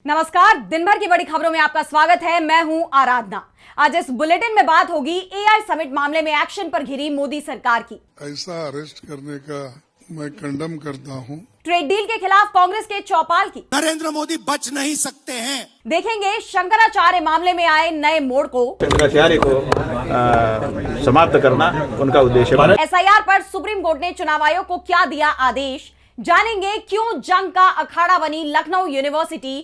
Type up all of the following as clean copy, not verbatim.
नमस्कार, दिन भर की बड़ी खबरों में आपका स्वागत है। मैं हूं आराधना। आज इस बुलेटिन में बात होगी एआई समिट मामले में एक्शन पर घिरी मोदी सरकार की। ऐसा अरेस्ट करने का मैं कंडम करता हूं। ट्रेड डील के खिलाफ कांग्रेस के चौपाल की। नरेंद्र मोदी बच नहीं सकते हैं। देखेंगे शंकराचार्य मामले में आए नए मोड़ को। शंकराचार्य को समाप्त करना उनका उद्देश्य है। एसआईआर पर सुप्रीम कोर्ट ने चुनाव आयोग को क्या दिया आदेश, जानेंगे क्यों जंग का अखाड़ा बनी लखनऊ यूनिवर्सिटी।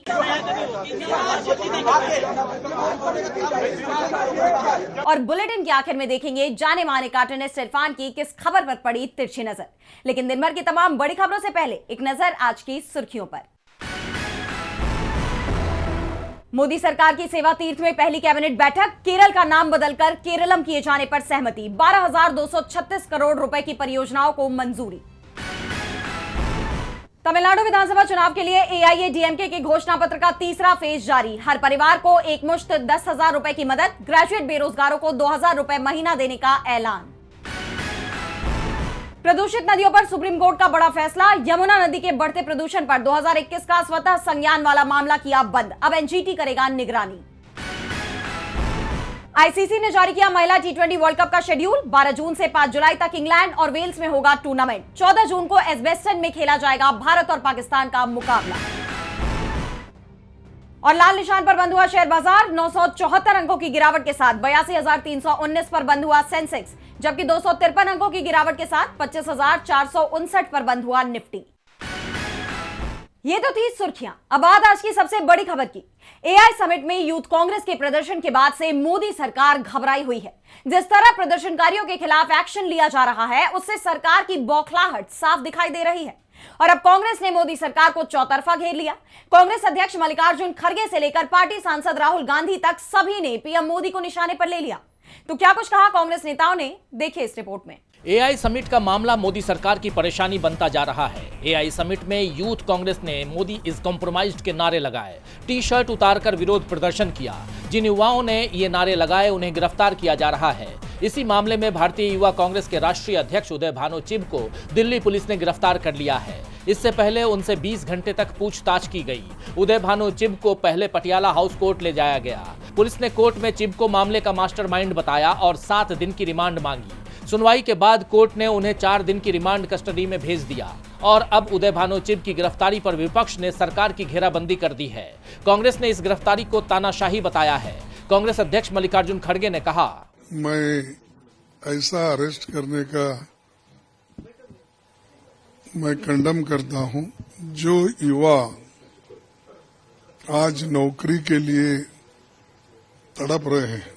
और बुलेटिन के आखिर में देखेंगे जाने माने कार्टूनिस्ट इरफान की किस खबर पर पड़ी तिरछी नजर। लेकिन दिन भर की तमाम बड़ी खबरों से पहले एक नजर आज की सुर्खियों पर। मोदी सरकार की सेवा तीर्थ में पहली कैबिनेट बैठक, केरल का नाम बदलकर केरलम किए जाने पर सहमति। 12,236 करोड़ रुपए की परियोजनाओं को मंजूरी। तमिलनाडु विधानसभा चुनाव के लिए एआईएडीएमके के घोषणा पत्र का तीसरा फेज जारी। हर परिवार को एक मुश्त 10,000 रुपए की मदद, ग्रेजुएट बेरोजगारों को 2,000 रुपए महीना देने का ऐलान। प्रदूषित नदियों पर सुप्रीम कोर्ट का बड़ा फैसला, यमुना नदी के बढ़ते प्रदूषण पर 2021 का स्वतः संज्ञान वाला मामला किया बंद, अब एनजीटी करेगा निगरानी। आईसीसी ने जारी किया महिला टी20 वर्ल्ड कप का शेड्यूल। 12 जून से 5 जुलाई तक इंग्लैंड और वेल्स में होगा टूर्नामेंट। 14 जून को एजबेस्टन में खेला जाएगा भारत और पाकिस्तान का मुकाबला। और लाल निशान पर बंद हुआ शेयर बाजार, 974 अंकों की गिरावट के साथ 82,319 पर बंद हुआ सेंसेक्स, जबकि 253 अंकों की गिरावट के साथ 25,459 पर बंद हुआ निफ्टी। ये तो थी सुर्खियां। अब बात आज की सबसे बड़ी खबर की। एआई समिट में यूथ कांग्रेस के प्रदर्शन के बाद से मोदी सरकार घबराई हुई है। जिस तरह प्रदर्शनकारियों के खिलाफ एक्शन लिया जा रहा है, उससे सरकार की बौखलाहट साफ दिखाई दे रही है। और अब कांग्रेस ने मोदी सरकार को चौतरफा घेर लिया। कांग्रेस अध्यक्ष मल्लिकार्जुन खड़गे से लेकर पार्टी सांसद राहुल गांधी तक सभी ने पीएम मोदी को निशाने पर ले लिया। तो क्या कुछ कहा कांग्रेस नेताओं ने, देखिए इस रिपोर्ट में। एआई समिट का मामला मोदी सरकार की परेशानी बनता जा रहा है। एआई समिट में यूथ कांग्रेस ने मोदी इज कॉम्प्रोमाइज्ड के नारे लगाए, टी शर्ट उतारकर विरोध प्रदर्शन किया। जिन युवाओं ने ये नारे लगाए उन्हें गिरफ्तार किया जा रहा है। इसी मामले में भारतीय युवा कांग्रेस के राष्ट्रीय अध्यक्ष उदय भानु चिब को दिल्ली पुलिस ने गिरफ्तार कर लिया है। इससे पहले उनसे 20 घंटे तक पूछताछ की गई। उदय भानु चिब को पहले पटियाला हाउस कोर्ट ले जाया गया। पुलिस ने कोर्ट में चिब को मामले का मास्टरमाइंड बताया और 7 दिन की रिमांड मांगी। सुनवाई के बाद कोर्ट ने उन्हें 4 दिन की रिमांड कस्टडी में भेज दिया। और अब उदय भानु चिब की गिरफ्तारी पर विपक्ष ने सरकार की घेराबंदी कर दी है। कांग्रेस ने इस गिरफ्तारी को तानाशाही बताया है। कांग्रेस अध्यक्ष मल्लिकार्जुन खड़गे ने कहा, मैं ऐसा अरेस्ट करने का मैं कंडम करता हूं। जो युवा आज नौकरी के लिए तड़प रहे हैं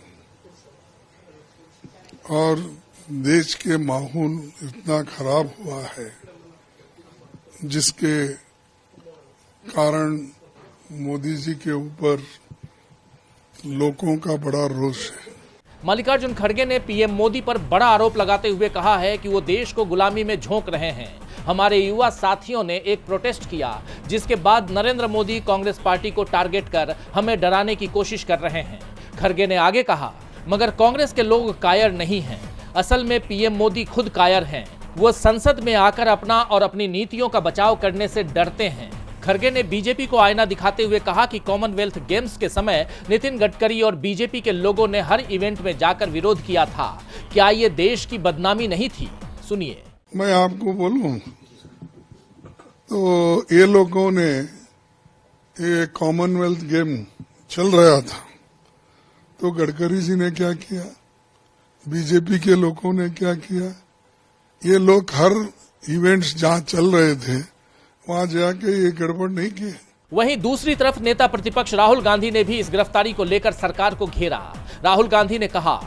और देश के माहौल इतना खराब हुआ है जिसके कारण मोदी जी के ऊपर लोगों का बड़ा रोष है। मल्लिकार्जुन खड़गे ने पीएम मोदी पर बड़ा आरोप लगाते हुए कहा है कि वो देश को गुलामी में झोंक रहे हैं। हमारे युवा साथियों ने एक प्रोटेस्ट किया, जिसके बाद नरेंद्र मोदी कांग्रेस पार्टी को टारगेट कर हमें डराने की कोशिश कर रहे हैं। खड़गे ने आगे कहा, मगर कांग्रेस के लोग कायर नहीं हैं। असल में पीएम मोदी खुद कायर हैं। वो संसद में आकर अपना और अपनी नीतियों का बचाव करने से डरते हैं। खड़गे ने बीजेपी को आईना दिखाते हुए कहा कि कॉमनवेल्थ गेम्स के समय नितिन गडकरी और बीजेपी के लोगों ने हर इवेंट में जाकर विरोध किया था। क्या ये देश की बदनामी नहीं थी? सुनिए। मैं आपको बोलूं तो ये लोगों ने ये कॉमनवेल्थ गेम चल रहा था तो गडकरी जी ने क्या किया, बीजेपी के लोगों ने क्या किया। ये लोग हर इवेंट्स जहां चल रहे थे वहां जाके ये गड़बड़ नहीं किए। वहीं दूसरी तरफ नेता प्रतिपक्ष राहुल गांधी ने भी इस गिरफ्तारी को लेकर सरकार को घेरा। राहुल गांधी ने कहा,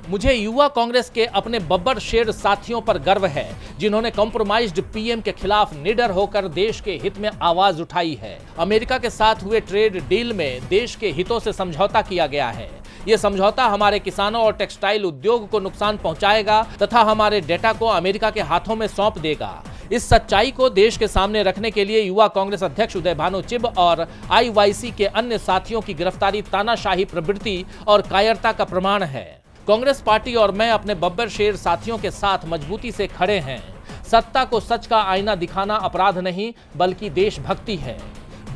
मुझे युवा कांग्रेस के अपने बब्बर शेर साथियों पर गर्व है, जिन्होंने कॉम्प्रोमाइज्ड पीएम के खिलाफ निडर होकर देश के हित में आवाज उठाई है। अमेरिका के साथ हुए ट्रेड डील में देश के हितों से समझौता किया गया है। ये समझौता हमारे किसानों और टेक्सटाइल उद्योग को नुकसान पहुंचाएगा तथा हमारे डेटा को अमेरिका के हाथों में सौंप देगा। इस सच्चाई को देश के सामने रखने के लिए युवा कांग्रेस अध्यक्ष उदय भानु चिब और आईवाईसी के अन्य साथियों की गिरफ्तारी तानाशाही प्रवृत्ति और कायरता का प्रमाण है। कांग्रेस पार्टी और मैं अपने बब्बर शेर साथियों के साथ मजबूती से खड़े हैं। सत्ता को सच का आईना दिखाना अपराध नहीं बल्कि देशभक्ति है।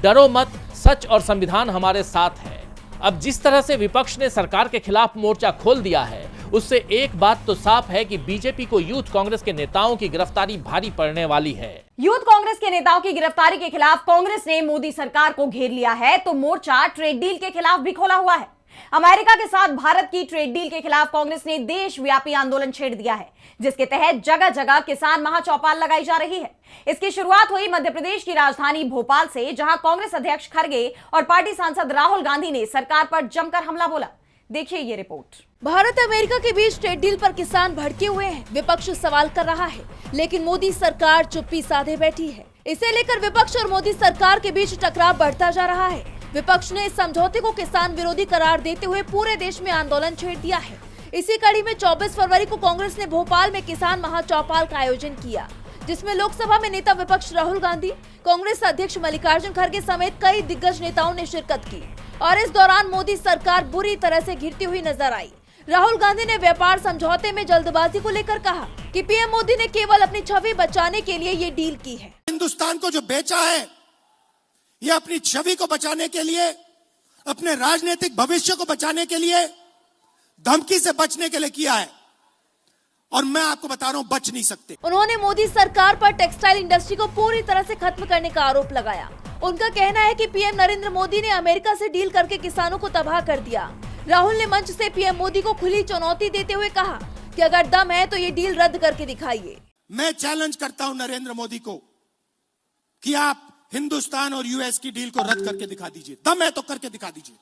डरो मत, सच और संविधान हमारे साथ है। अब जिस तरह से विपक्ष ने सरकार के खिलाफ मोर्चा खोल दिया है, उससे एक बात तो साफ है कि बीजेपी को यूथ कांग्रेस के नेताओं की गिरफ्तारी भारी पड़ने वाली है। यूथ कांग्रेस के नेताओं की गिरफ्तारी के खिलाफ कांग्रेस ने मोदी सरकार को घेर लिया है, तो मोर्चा ट्रेड डील के खिलाफ भी खोला हुआ है। अमेरिका के साथ भारत की ट्रेड डील के खिलाफ कांग्रेस ने देशव्यापी आंदोलन छेड़ दिया है, जिसके तहत जगह जगह किसान महाचौपाल लगाई जा रही है। इसकी शुरुआत हुई मध्य प्रदेश की राजधानी भोपाल से, जहां कांग्रेस अध्यक्ष खड़गे और पार्टी सांसद राहुल गांधी ने सरकार पर जमकर हमला बोला। देखिए ये रिपोर्ट। भारत अमेरिका के बीच ट्रेड डील पर किसान भड़के हुए हैं। विपक्ष सवाल कर रहा है, लेकिन मोदी सरकार चुप्पी साधे बैठी है। इसे लेकर विपक्ष और मोदी सरकार के बीच टकराव बढ़ता जा रहा है। विपक्ष ने इस समझौते को किसान विरोधी करार देते हुए पूरे देश में आंदोलन छेड़ दिया है। इसी कड़ी में 24 फरवरी को कांग्रेस ने भोपाल में किसान महाचौपाल का आयोजन किया, जिसमें लोकसभा में नेता विपक्ष राहुल गांधी, कांग्रेस अध्यक्ष मल्लिकार्जुन खड़गे समेत कई दिग्गज नेताओं ने शिरकत की और इस दौरान मोदी सरकार बुरी तरह से घिरती हुई नजर आई। राहुल गांधी ने व्यापार समझौते में जल्दबाजी को लेकर कहा कि पीएम मोदी ने केवल अपनी छवि बचाने के लिए ये डील की है। हिंदुस्तान को जो बेचा है, ये अपनी छवि को बचाने के लिए, अपने राजनीतिक भविष्य को बचाने के लिए, धमकी से बचने के लिए किया है। और मैं आपको बता रहा हूं, बच नहीं सकते। उन्होंने मोदी सरकार पर टेक्सटाइल इंडस्ट्री को पूरी तरह से खत्म करने का आरोप लगाया। उनका कहना है कि पीएम नरेंद्र मोदी ने अमेरिका से डील करके किसानों को तबाह कर दिया। राहुल ने मंच से पीएम मोदी को खुली चुनौती देते हुए कहा कि अगर दम है तो ये डील रद्द करके दिखाइए। मैं चैलेंज करता हूं नरेंद्र मोदी को कि आप हिंदुस्तान और यूएस की डील को रद्द करके दिखा दीजिए। दम है तो करके दिखा दीजिए।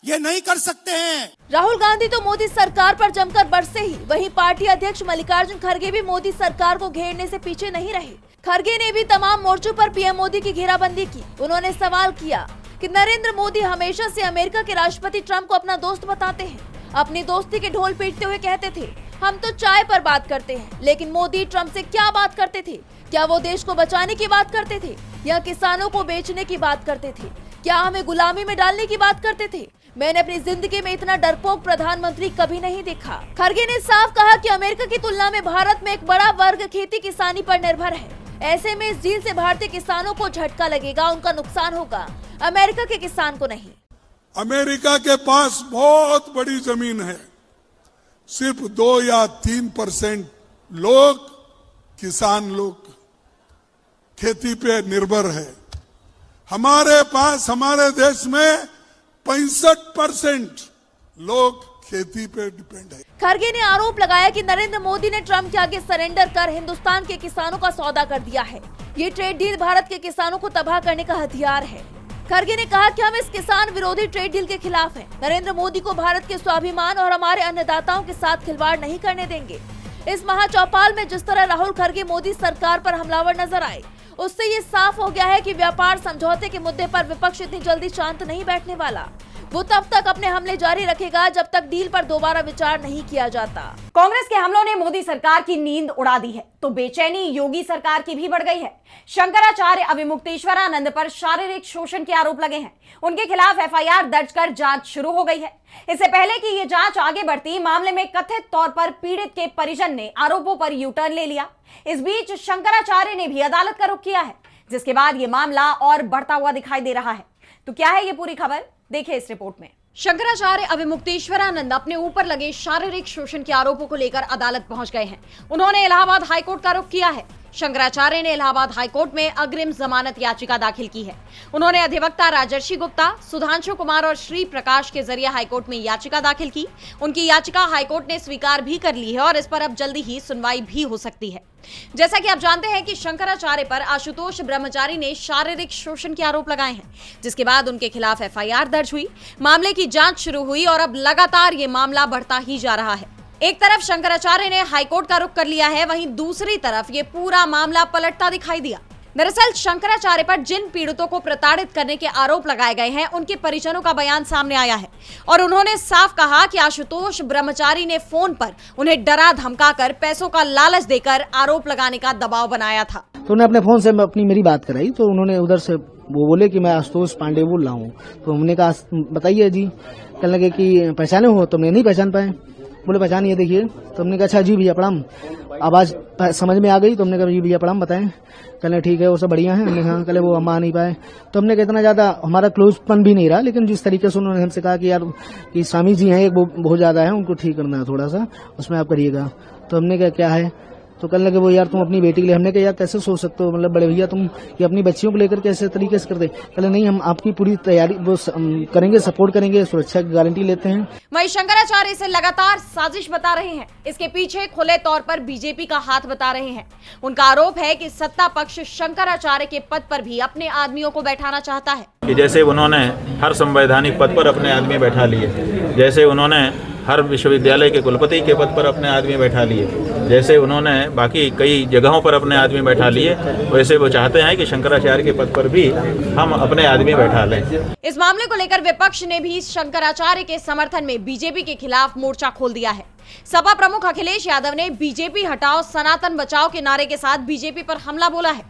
ये नहीं कर सकते हैं। राहुल गांधी तो मोदी सरकार पर जमकर बरसे ही, वहीं पार्टी अध्यक्ष मल्लिकार्जुन खड़गे भी मोदी सरकार को घेरने से पीछे नहीं रहे। खड़गे ने भी तमाम मोर्चों पर पीएम मोदी की घेराबंदी की। उन्होंने सवाल किया कि नरेंद्र मोदी हमेशा से अमेरिका के राष्ट्रपति ट्रंप को अपना दोस्त बताते हैं। अपनी दोस्ती के ढोल पीटते हुए कहते थे, हम तो चाय पर बात करते हैं, लेकिन मोदी ट्रंप से क्या बात करते थे? क्या वो देश को बचाने की बात करते थे या किसानों को बेचने की बात करते थे? क्या हमें गुलामी में डालने की बात करते थे? मैंने अपनी जिंदगी में इतना डरपोक प्रधानमंत्री कभी नहीं देखा। खड़गे ने साफ कहा कि अमेरिका की तुलना में भारत में एक बड़ा वर्ग खेती किसानी पर निर्भर है। ऐसे में इस डील से भारतीय किसानों को झटका लगेगा, उनका नुकसान होगा, अमेरिका के किसान को नहीं। अमेरिका के पास बहुत बड़ी जमीन है, सिर्फ 2 या 3% लोग, किसान लोग खेती पे निर्भर है। हमारे पास, हमारे देश में 65% लोग खेती पे डिपेंड है। खड़गे ने आरोप लगाया कि नरेंद्र मोदी ने ट्रंप के आगे सरेंडर कर हिंदुस्तान के किसानों का सौदा कर दिया है। ये ट्रेड डील भारत के किसानों को तबाह करने का हथियार है। खड़गे ने कहा कि हम इस किसान विरोधी ट्रेड डील के खिलाफ हैं। नरेंद्र मोदी को भारत के स्वाभिमान और हमारे अन्नदाताओं के साथ खिलवाड़ नहीं करने देंगे। इस महाचौपाल में जिस तरह राहुल खड़गे मोदी सरकार पर हमलावर नजर आए, उससे ये साफ हो गया है कि व्यापार समझौते के मुद्दे पर विपक्ष इतनी जल्दी शांत नहीं बैठने वाला। वो तब तक अपने हमले जारी रखेगा जब तक डील पर दोबारा विचार नहीं किया जाता। कांग्रेस के हमलों ने मोदी सरकार की नींद उड़ा दी है, तो बेचैनी योगी सरकार की भी बढ़ गई है। शंकराचार्य अविमुक्तेश्वरानंद पर शारीरिक शोषण के आरोप लगे हैं। उनके खिलाफ एफआईआर दर्ज कर जांच शुरू हो गई है। इससे पहले कि ये जांच आगे बढ़ती, मामले में कथित तौर पर पीड़ित के परिजन ने आरोपों पर यू टर्न ले लिया। इस बीच शंकराचार्य ने भी अदालत का रुख किया है, जिसके बाद ये मामला और बढ़ता हुआ दिखाई दे रहा है। तो क्या है ये पूरी खबर, देखिए इस रिपोर्ट में। शंकराचार्य अविमुक्तेश्वरानंद अपने ऊपर लगे शारीरिक शोषण के आरोपों को लेकर अदालत पहुंच गए हैं। उन्होंने इलाहाबाद हाईकोर्ट का रुख किया है। शंकराचार्य ने इलाहाबाद हाईकोर्ट में अग्रिम जमानत याचिका दाखिल की है। उन्होंने अधिवक्ता राजर्षि गुप्ता, सुधांशु कुमार और श्री प्रकाश के जरिए हाईकोर्ट में याचिका दाखिल की। उनकी याचिका हाईकोर्ट ने स्वीकार भी कर ली है और इस पर अब जल्दी ही सुनवाई भी हो सकती है। जैसा कि आप जानते हैं कि शंकराचार्य पर आशुतोष ब्रह्मचारी ने शारीरिक शोषण के आरोप लगाए हैं, जिसके बाद उनके खिलाफ एफआईआर दर्ज हुई। मामले की जांच शुरू हुई और अब लगातार ये मामला बढ़ता ही जा रहा है। एक तरफ शंकराचार्य ने हाईकोर्ट का रुख कर लिया है, वहीं दूसरी तरफ ये पूरा मामला पलटता दिखाई दिया। दरअसल शंकराचार्य पर जिन पीड़ितों को प्रताड़ित करने के आरोप लगाए गए हैं, उनके परिजनों का बयान सामने आया है और उन्होंने साफ कहा कि आशुतोष ब्रह्मचारी ने फोन पर उन्हें डरा धमकाकर पैसों का लालच देकर आरोप लगाने का दबाव बनाया था। तो उन्होंने अपने फोन से मेरी बात कराई, तो उन्होंने उधर से वो बोले कि मैं आशुतोष पांडे बोल रहा हूँ। तो हमने कहा बताइए जी। कहने लगे कि पहचाने हो? तो मैं नहीं पहचान पाए। बोले पहचान ये देखिए। तो हमने कहा अच्छा जी भैया प्रणाम, आवाज समझ में आ गई। तो हमने कहा जी भैया प्रणाम बताएं। कहले ठीक है वो सब बढ़िया है। हमने कहा कहले वो हम आ नहीं पाए। तो हमने कहा इतना ज्यादा हमारा क्लोजपन भी नहीं रहा, लेकिन जिस तरीके से उन्होंने हमसे कहा कि यार कि स्वामी जी हैं एक वो बहुत ज्यादा है, उनको ठीक करना है थोड़ा सा, उसमें आप करिएगा। तो हमने कहा क्या है? तो कहने लगे वो यार तुम अपनी बेटी के लिए। हमने कहा यार कैसे सोच सकते हो, मतलब बड़े भैया तुम ये अपनी बच्चियों को लेकर कैसे तरीके से कर दे? कहले नहीं हम आपकी पूरी तैयारी वो करेंगे, सपोर्ट करेंगे, सुरक्षा की गारंटी लेते हैं। वहीं शंकराचार्य इसे लगातार साजिश बता रहे हैं। इसके पीछे खुले तौर पर बीजेपी का हाथ बता रहे हैं। उनका आरोप है कि सत्ता पक्ष शंकराचार्य के पद पर भी अपने आदमियों को बैठाना चाहता है। कि जैसे उन्होंने हर संवैधानिक पद पर अपने आदमी बैठा लिए, जैसे उन्होंने हर विश्वविद्यालय के कुलपति के पद पर अपने आदमी बैठा लिए, जैसे उन्होंने बाकी कई जगहों पर अपने आदमी बैठा लिए, वैसे वो चाहते हैं कि शंकराचार्य के पद पर भी हम अपने आदमी बैठा लें। इस मामले को लेकर विपक्ष ने भी शंकराचार्य के समर्थन में बीजेपी के खिलाफ मोर्चा खोल दिया है। सपा प्रमुख अखिलेश यादव ने बीजेपी हटाओ सनातन बचाओ के नारे के साथ बीजेपी पर हमला बोला है।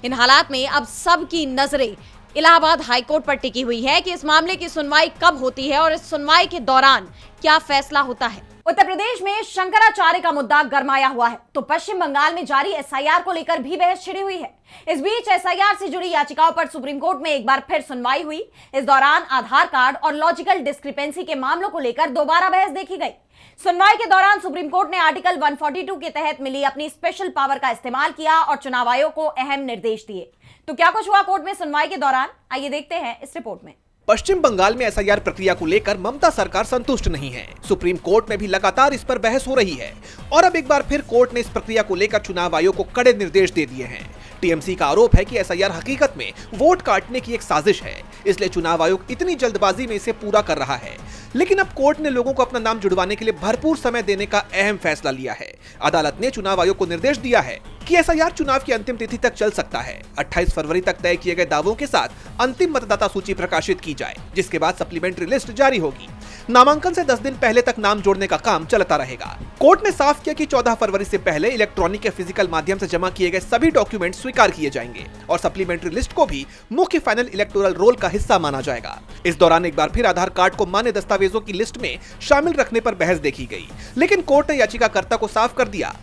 इन हालात में अब सबकी नजरें इलाहाबाद हाईकोर्ट पर टिकी हुई है कि इस मामले की सुनवाई कब होती है और इस सुनवाई के दौरान क्या फैसला होता है। उत्तर प्रदेश में शंकराचार्य का मुद्दा गरमाया हुआ है तो पश्चिम बंगाल में जारी एसआईआर को लेकर भी बहस छिड़ी हुई है। इस बीच एसआईआर से जुड़ी याचिकाओं पर सुप्रीम कोर्ट में एक बार फिर सुनवाई हुई। इस दौरान आधार कार्ड और लॉजिकल डिस्क्रिपेंसी के मामलों को लेकर दोबारा बहस देखी गई। सुनवाई के दौरान सुप्रीम कोर्ट ने आर्टिकल 142 के तहत मिली अपनी स्पेशल पावर का इस्तेमाल किया और चुनाव आयोग को अहम निर्देश दिए। तो क्या कुछ हुआ कोर्ट में सुनवाई के दौरान, आइए देखते हैं इस रिपोर्ट में। पश्चिम बंगाल में एसआईआर प्रक्रिया को लेकर ममता सरकार संतुष्ट नहीं है। सुप्रीम कोर्ट में भी लगातार इस पर बहस हो रही है और अब एक बार फिर कोर्ट ने इस प्रक्रिया को लेकर चुनाव आयोग को कड़े निर्देश दे दिए हैं। टीएमसी का आरोप है कि एसआईआर हकीकत में वोट काटने की एक साजिश है, इसलिए चुनाव आयोग इतनी जल्दबाजी में इसे पूरा कर रहा है। लेकिन अब कोर्ट ने लोगों को अपना नाम जुड़वाने के लिए भरपूर समय देने का अहम फैसला लिया है। अदालत ने चुनाव आयोग को निर्देश दिया है कि एसआईआर चुनाव की अंतिम तिथि तक चल सकता है। 28 फरवरी तक तय किए गए दावों के साथ अंतिम मतदाता सूची प्रकाशित की जाए, जिसके बाद सप्लीमेंट्री लिस्ट जारी होगी। नामांकन से 10 दिन पहले तक नाम जोड़ने का काम चलता रहेगा। कोर्ट ने साफ किया कि 14 फरवरी से पहले इलेक्ट्रॉनिक या फिजिकल माध्यम से जमा किए गए सभी डॉक्यूमेंट स्वीकार किए जाएंगे और सप्लीमेंट्री लिस्ट को भी मुख्य फाइनल इलेक्टोरल रोल का हिस्सा माना जाएगा। इस दौरान एक बार फिर आधार कार्ड को मान्य दस्तावेजों की लिस्ट में शामिल रखने पर बहस देखी गई, लेकिन कोर्ट ने याचिकाकर्ता को साफ कर दिया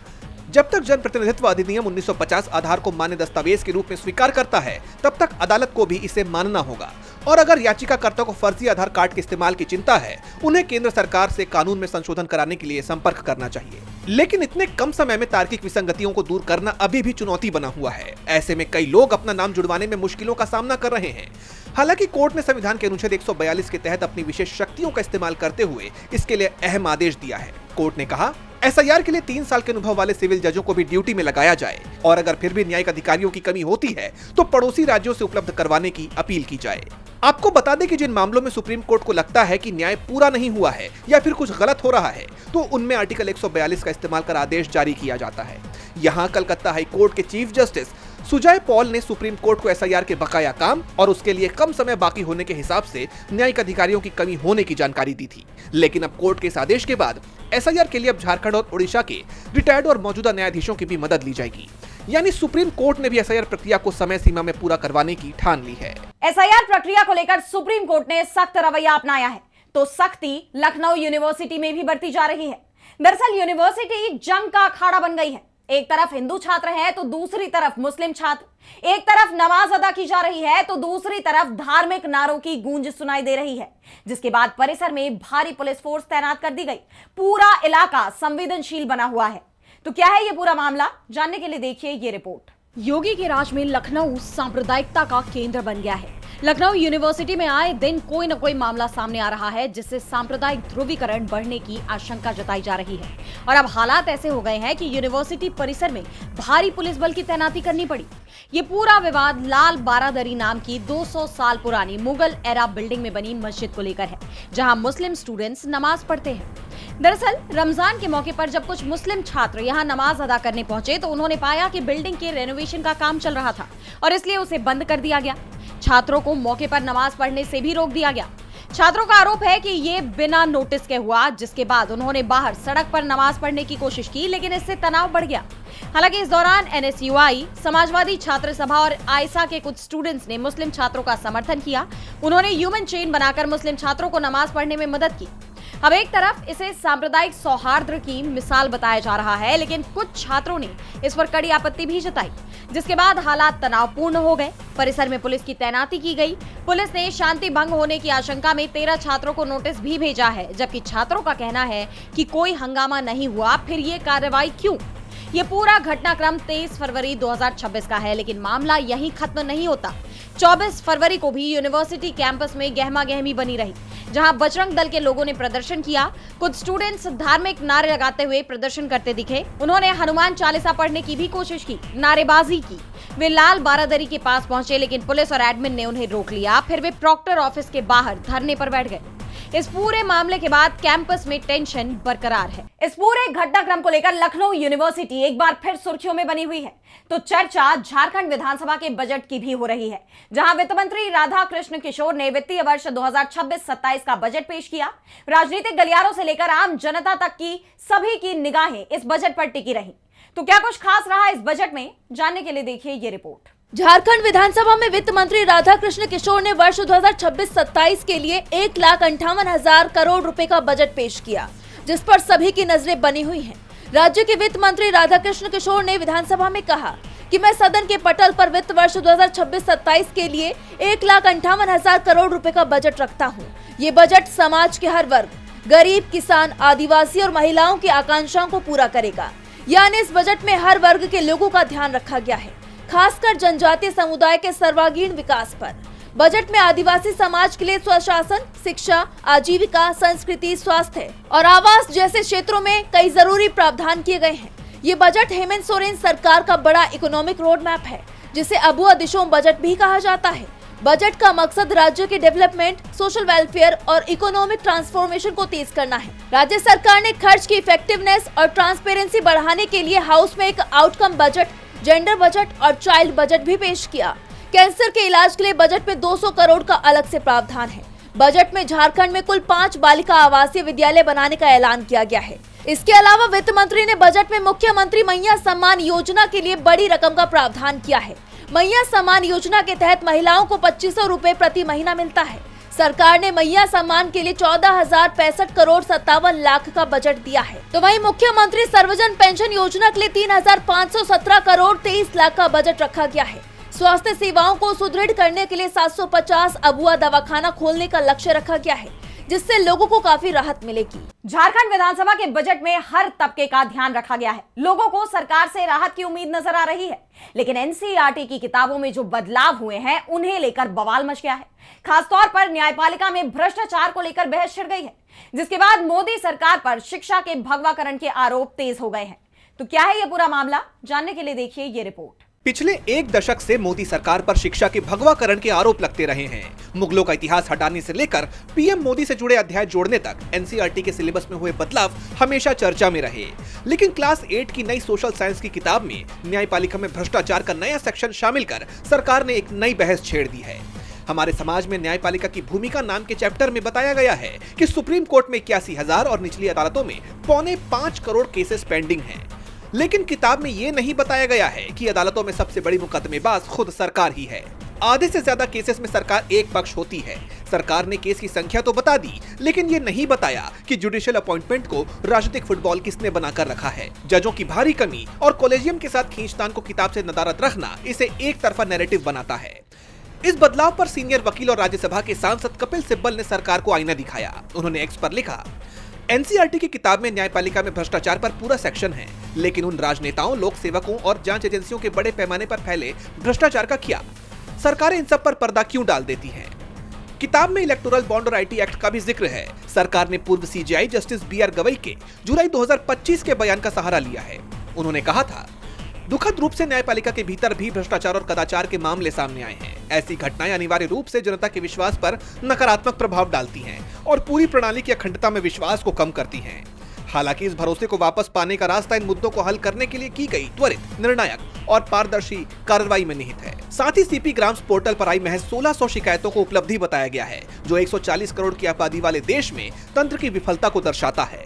जब तक जनप्रतिनिधित्व अधिनियम 1950 आधार को मान्य दस्तावेज के रूप में स्वीकार करता है तब तक अदालत को भी इसे मानना होगा। और अगर याचिकाकर्ता को फर्जी आधार कार्ड के इस्तेमाल की चिंता है, उन्हें केंद्र सरकार से कानून में संशोधन कराने के लिए संपर्क करना चाहिए। लेकिन इतने कम समय में तार्किक विसंगतियों को दूर करना अभी भी चुनौती बना हुआ है। ऐसे में कई लोग अपना नाम जुड़वाने में मुश्किलों का सामना कर रहे हैं। हालांकि कोर्ट ने संविधान के अनुच्छेद 142 के तहत अपनी विशेष शक्तियों का इस्तेमाल करते हुए इसके लिए अहम आदेश दिया है। कोर्ट ने कहा एसआईआर के लिए 3 साल के अनुभव वाले सिविल जजों को भी ड्यूटी में लगाया जाए और अगर फिर भी न्यायिक अधिकारियों की कमी होती है तो पड़ोसी राज्यों से उपलब्ध करवाने की अपील की जाए। आपको बता दें कि जिन मामलों में सुप्रीम कोर्ट को लगता है कि न्याय पूरा नहीं हुआ है या फिर कुछ गलत हो रहा है तो उनमें आर्टिकल 142 का इस्तेमाल कर आदेश जारी किया जाता है। यहाँ कलकत्ता हाई कोर्ट के चीफ जस्टिस सुजय पॉल ने सुप्रीम कोर्ट को एसआईआर के बकाया काम और उसके लिए कम समय बाकी होने के हिसाब से न्यायिक अधिकारियों की कमी होने की जानकारी दी थी। लेकिन अब कोर्ट के इस आदेश के बाद एसआईआर के लिए अब झारखंड और ओडिशा के रिटायर्ड और मौजूदा न्यायाधीशों की भी मदद ली जाएगी। यानी सुप्रीम कोर्ट ने भी एसआईआर प्रक्रिया को समय सीमा में पूरा करवाने की ठान ली है। एसआईआर प्रक्रिया को लेकर सुप्रीम कोर्ट ने सख्त रवैया अपनाया है तो सख्ती लखनऊ यूनिवर्सिटी में भी बढ़ती जा रही है। दरअसल यूनिवर्सिटी जंग का अखाड़ा बन गई है। एक तरफ हिंदू छात्र हैं तो दूसरी तरफ मुस्लिम छात्र। एक तरफ नमाज अदा की जा रही है तो दूसरी तरफ धार्मिक नारों की गूंज सुनाई दे रही है, जिसके बाद परिसर में भारी पुलिस फोर्स तैनात कर दी गई। पूरा इलाका संवेदनशील बना हुआ है। तो क्या है ये पूरा मामला, जानने के लिए देखिए ये रिपोर्ट। योगी के राज में लखनऊ सांप्रदायिकता का केंद्र बन गया है। लखनऊ यूनिवर्सिटी में आए दिन कोई न कोई मामला सामने आ रहा है जिससे सांप्रदायिक ध्रुवीकरण बढ़ने की आशंका जताई जा रही है और अब हालात ऐसे हो गए हैं कि यूनिवर्सिटी परिसर में भारी पुलिस बल की तैनाती करनी पड़ी। ये पूरा विवाद लाल बारादरी नाम की 200 साल पुरानी मुगल एरा बिल्डिंग में बनी मस्जिद को लेकर है, जहां मुस्लिम स्टूडेंट्स नमाज पढ़ते हैं। दरअसल रमजान के मौके पर जब कुछ मुस्लिम छात्र यहां नमाज अदा करने पहुंचे तो उन्होंने पाया कि बिल्डिंग के रेनोवेशन का काम चल रहा था और इसलिए उसे बंद कर दिया गया। छात्रों को मौके पर नमाज पढ़ने से भी रोक दिया गया। छात्रों का आरोप है कि ये बिना नोटिस के हुआ, जिसके बाद उन्होंने बाहर सड़क पर नमाज पढ़ने की कोशिश की, लेकिन इससे तनाव बढ़ गया। हालांकि इस दौरान एनएसयूआई, समाजवादी छात्र सभा और आयसा के कुछ स्टूडेंट्स ने मुस्लिम छात्रों का समर्थन किया। उन्होंने ह्यूमन चेन बनाकर मुस्लिम छात्रों को नमाज पढ़ने में मदद की। अब एक तरफ इसे सांप्रदायिक सौहार्द की मिसाल बताया जा रहा है, लेकिन कुछ छात्रों ने इस पर कड़ी आपत्ति भी जताई, जिसके बाद हालात तनावपूर्ण हो गए। परिसर में पुलिस की तैनाती की गई। पुलिस ने शांति भंग होने की आशंका में 13 छात्रों को नोटिस भी भेजा है, जबकि छात्रों का कहना है कि कोई हंगामा नहीं हुआ, फिर ये कार्रवाई क्यों? ये पूरा घटनाक्रम 23 फरवरी 2026 का है, लेकिन मामला यहीं खत्म नहीं होता। 24 फरवरी को भी यूनिवर्सिटी कैंपस में गहमा-गहमी बनी रही, जहां बजरंग दल के लोगों ने प्रदर्शन किया। कुछ स्टूडेंट्स धार्मिक नारे लगाते हुए प्रदर्शन करते दिखे। उन्होंने हनुमान चालीसा पढ़ने की भी कोशिश की, नारेबाजी की। वे लाल बारादरी के पास पहुंचे, लेकिन पुलिस और एडमिन ने उन्हें रोक लिया। फिर वे प्रॉक्टर ऑफिस के बाहर धरने पर बैठ गए। इस पूरे मामले के बाद कैंपस में टेंशन बरकरार है। इस पूरे घटनाक्रम को लेकर लखनऊ यूनिवर्सिटी एक बार फिर सुर्खियों में बनी हुई है। तो चर्चा झारखंड विधानसभा के बजट की भी हो रही है, जहां वित्त मंत्री राधा कृष्ण किशोर ने वित्तीय वर्ष 2026-27 का बजट पेश किया। राजनीतिक गलियारों से लेकर आम जनता तक की सभी की निगाहें इस बजट पर टिकी रही। तो क्या कुछ खास रहा इस बजट में, जानने के लिए देखिए ये रिपोर्ट। झारखंड विधानसभा में वित्त मंत्री राधा कृष्ण किशोर ने वर्ष 2026-27 के लिए 1,58,000 करोड़ रुपए का बजट पेश किया, जिस पर सभी की नजरें बनी हुई हैं। राज्य के वित्त मंत्री राधा कृष्ण किशोर ने विधानसभा में कहा कि मैं सदन के पटल पर वित्त वर्ष 2026-27 के लिए 1,58,000 करोड़ रुपए का बजट रखता हूँ। ये बजट समाज के हर वर्ग, गरीब, किसान, आदिवासी और महिलाओं की आकांक्षाओं को पूरा करेगा। यानी इस बजट में हर वर्ग के लोगों का ध्यान रखा गया है, खासकर जनजातीय समुदाय के सर्वांगीण विकास पर। बजट में आदिवासी समाज के लिए स्वशासन, शिक्षा, आजीविका, संस्कृति, स्वास्थ्य और आवास जैसे क्षेत्रों में कई जरूरी प्रावधान किए गए हैं। ये बजट हेमंत सोरेन सरकार का बड़ा इकोनॉमिक रोड मैप है, जिसे अबुआ दिशोम बजट भी कहा जाता है। बजट का मकसद राज्य के डेवलपमेंट, सोशल वेलफेयर और इकोनॉमिक ट्रांसफॉर्मेशन को तेज करना है। राज्य सरकार ने खर्च की इफेक्टिवनेस और ट्रांसपेरेंसी बढ़ाने के लिए हाउस में एक आउटकम बजट, जेंडर बजट और चाइल्ड बजट भी पेश किया। कैंसर के इलाज के लिए बजट में 200 करोड़ का अलग से प्रावधान है। बजट में झारखंड में कुल 5 बालिका आवासीय विद्यालय बनाने का ऐलान किया गया है। इसके अलावा वित्त मंत्री ने बजट में मुख्यमंत्री मैया सम्मान योजना के लिए बड़ी रकम का प्रावधान किया है। मैया सम्मान योजना के तहत महिलाओं को 2500 रुपए प्रति महीना मिलता है। सरकार ने मैया सम्मान के लिए 14,065 करोड़ 57 लाख का बजट दिया है। तो वहीं मुख्यमंत्री सर्वजन पेंशन योजना के लिए 3,517 करोड़ 23 लाख का बजट रखा गया है। स्वास्थ्य सेवाओं को सुदृढ़ करने के लिए 750 अबुआ दवाखाना खोलने का लक्ष्य रखा गया है, जिससे लोगों को काफी राहत मिलेगी। झारखंड विधानसभा के बजट में हर तबके का ध्यान रखा गया है। लोगों को सरकार से राहत की उम्मीद नजर आ रही है, लेकिन एनसीईआरटी की किताबों में जो बदलाव हुए हैं उन्हें लेकर बवाल मच गया है। खासतौर पर न्यायपालिका में भ्रष्टाचार को लेकर बहस छिड़ गई है, जिसके बाद मोदी सरकार पर शिक्षा के भगवाकरण के आरोप तेज हो गए हैं। तो क्या है ये पूरा मामला, जानने के लिए देखिए ये रिपोर्ट। पिछले एक दशक से मोदी सरकार पर शिक्षा के भगवाकरण के आरोप लगते रहे हैं। मुगलों का इतिहास हटाने से लेकर पीएम मोदी से जुड़े अध्याय जोड़ने तक एनसीईआरटी के सिलेबस में हुए बदलाव हमेशा चर्चा में रहे। लेकिन क्लास 8 की नई सोशल साइंस की किताब में न्यायपालिका में भ्रष्टाचार का नया सेक्शन शामिल कर सरकार ने एक नई बहस छेड़ दी है। हमारे समाज में न्यायपालिका की भूमिका नाम के चैप्टर में बताया गया है कि सुप्रीम कोर्ट में 81,000 और निचली अदालतों में 4.25 करोड़ केसेस पेंडिंग हैं। लेकिन किताब में ये नहीं बताया गया है कि अदालतों में सबसे बड़ी मुकदमेबाज खुद सरकार ही है। आधे से ज्यादा केसेस में सरकार एक पक्ष होती है। सरकार ने केस की संख्या तो बता दी, लेकिन ये नहीं बताया कि जुडिशियल अपॉइंटमेंट को राजनीतिक फुटबॉल किसने बनाकर रखा है। जजों की भारी कमी और कॉलेजियम के साथ खींचतान को किताब से नदारद रखना इसे एक तरफा नैरेटिव बनाता है। इस बदलाव पर सीनियर वकील और राज्यसभा के सांसद कपिल सिब्बल ने सरकार को आईना दिखाया। उन्होंने एक्स पर लिखा, एनसीईआरटी की किताब में न्यायपालिका में भ्रष्टाचार पर पूरा सेक्शन है, लेकिन उन राजनेताओं, लोक सेवकों और जांच एजेंसियों के बड़े पैमाने पर फैले भ्रष्टाचार का क्या? सरकारें इन सब पर पर्दा क्यों डाल देती हैं? किताब में इलेक्टोरल बॉन्ड और आईटी एक्ट का भी जिक्र है। सरकार ने पूर्व सीजेआई जस्टिस बीआर गवई के जुलाई 2025 के बयान का सहारा लिया है। उन्होंने कहा था, दुखद रूप से न्यायपालिका के भीतर भी भ्रष्टाचार और कदाचार के मामले सामने आए हैं। ऐसी घटनाएं अनिवार्य रूप से जनता के विश्वास पर नकारात्मक प्रभाव डालती हैं और पूरी प्रणाली की अखंडता में विश्वास को कम करती हैं। हालांकि इस भरोसे को वापस पाने का रास्ता इन मुद्दों को हल करने के लिए की गई त्वरित, निर्णायक और पारदर्शी कार्रवाई में निहित है। साथ ही सीपी ग्राम्स पोर्टल पर आई महज 1600 शिकायतों को उपलब्धि बताया गया है, जो 140 करोड़ की आबादी वाले देश में तंत्र की विफलता को दर्शाता है।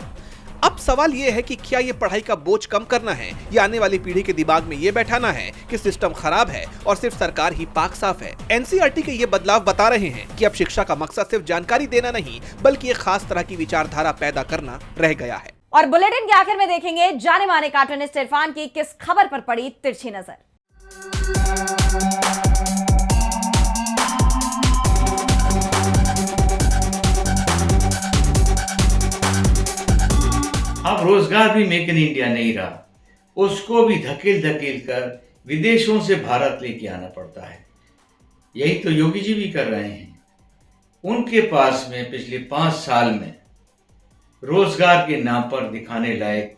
अब सवाल ये है कि क्या ये पढ़ाई का बोझ कम करना है या आने वाली पीढ़ी के दिमाग में ये बैठाना है कि सिस्टम खराब है और सिर्फ सरकार ही पाक साफ है। एनसीईआरटी के ये बदलाव बता रहे हैं कि अब शिक्षा का मकसद सिर्फ जानकारी देना नहीं बल्कि एक खास तरह की विचारधारा पैदा करना रह गया है। और बुलेटिन के आखिर में देखेंगे जाने माने कार्टूनिस्ट इरफान की किस खबर पर पड़ी तिरछी नजर। अब रोजगार भी मेक इन इंडिया नहीं रहा, उसको भी धकेल धकेल कर विदेशों से भारत लेके आना पड़ता है। यही तो योगी जी भी कर रहे हैं। उनके पास में पिछले 5 साल में रोजगार के नाम पर दिखाने लायक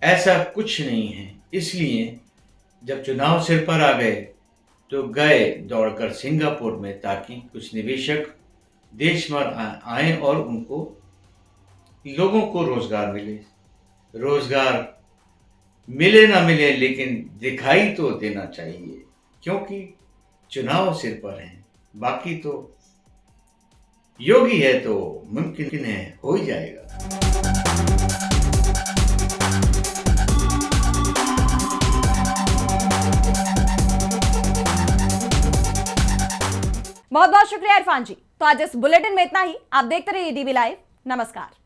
ऐसा कुछ नहीं है। इसलिए जब चुनाव सिर पर आ गए तो गए दौड़कर सिंगापुर में ताकि कुछ निवेशक देश में आए और उनको लोगों को रोजगार मिले। रोजगार मिले ना मिले लेकिन दिखाई तो देना चाहिए, क्योंकि चुनाव सिर पर है। बाकी तो योगी है तो मुमकिन है, हो ही जाएगा। बहुत बहुत शुक्रिया इरफान जी। तो आज इस बुलेटिन में इतना ही। आप देखते रहिए डीबी लाइव। नमस्कार।